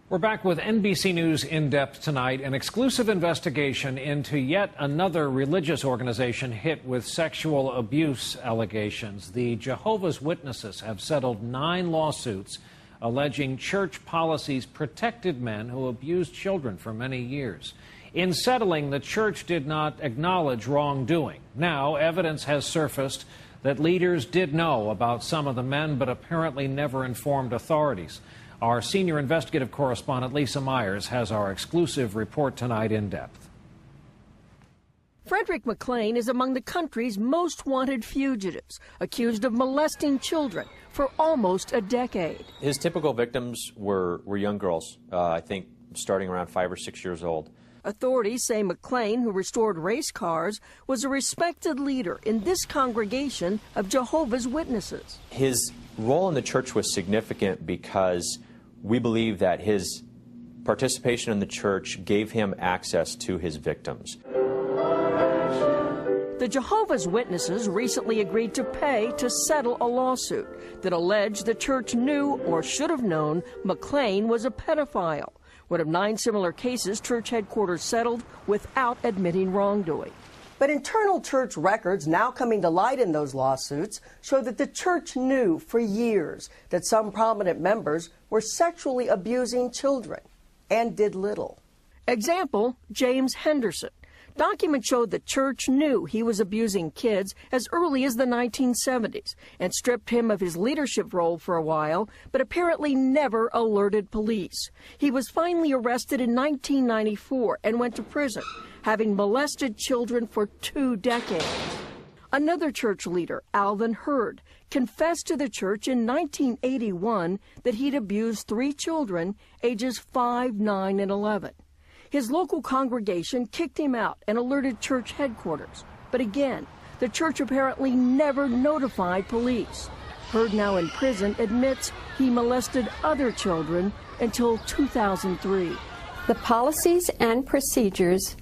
We're back with NBC News In Depth tonight, an exclusive investigation into yet another religious organization hit with sexual abuse allegations. The Jehovah's Witnesses have settled 9 lawsuits alleging church policies protected men who abused children for many years. In settling, the church did not acknowledge wrongdoing. Now, evidence has surfaced that leaders did know about some of the men, but apparently never informed authorities. Our senior investigative correspondent, Lisa Myers, has our exclusive report tonight in depth. Frederick McLean is among the country's most wanted fugitives, accused of molesting children for almost a decade. His typical victims were young girls, I think starting around 5 or 6 years old. Authorities say McLean, who restored race cars, was a respected leader in this congregation of Jehovah's Witnesses. His role in the church was significant because we believe that his participation in the church gave him access to his victims. The Jehovah's Witnesses recently agreed to pay to settle a lawsuit that alleged the church knew or should have known McLean was a pedophile. One of 9 similar cases church headquarters settled without admitting wrongdoing. But internal church records now coming to light in those lawsuits show that the church knew for years that some prominent members were sexually abusing children and did little. Example, James Henderson. Documents showed the church knew he was abusing kids as early as the 1970s and stripped him of his leadership role for a while, but apparently never alerted police. He was finally arrested in 1994 and went to prison, having molested children for 2 decades. Another church leader, Alvin Hurd, confessed to the church in 1981 that he'd abused 3 children, ages 5, 9, and 11. His local congregation kicked him out and alerted church headquarters. But again, the church apparently never notified police. Hurd, now in prison, admits he molested other children until 2003. The policies and procedures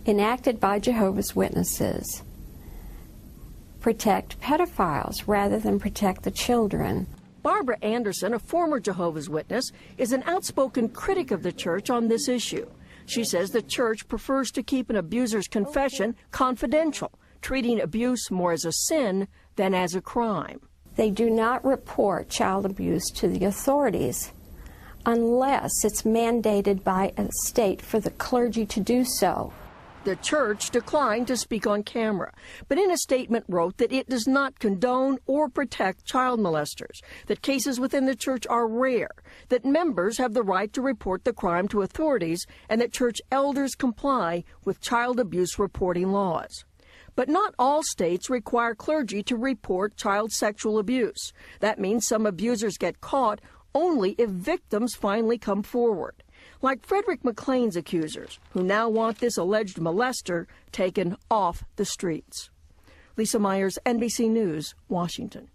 enacted by Jehovah's Witnesses protect pedophiles rather than protect the children. Barbara Anderson, a former Jehovah's Witness, is an outspoken critic of the church on this issue. She says the church prefers to keep an abuser's confession confidential, treating abuse more as a sin than as a crime. They do not report child abuse to the authorities unless it's mandated by a state for the clergy to do so. The church declined to speak on camera, but in a statement wrote that it does not condone or protect child molesters, that cases within the church are rare, that members have the right to report the crime to authorities, and that church elders comply with child abuse reporting laws. But not all states require clergy to report child sexual abuse. That means some abusers get caught only if victims finally come forward, like Frederick McLean's accusers, who now want this alleged molester taken off the streets. Lisa Myers, NBC News, Washington.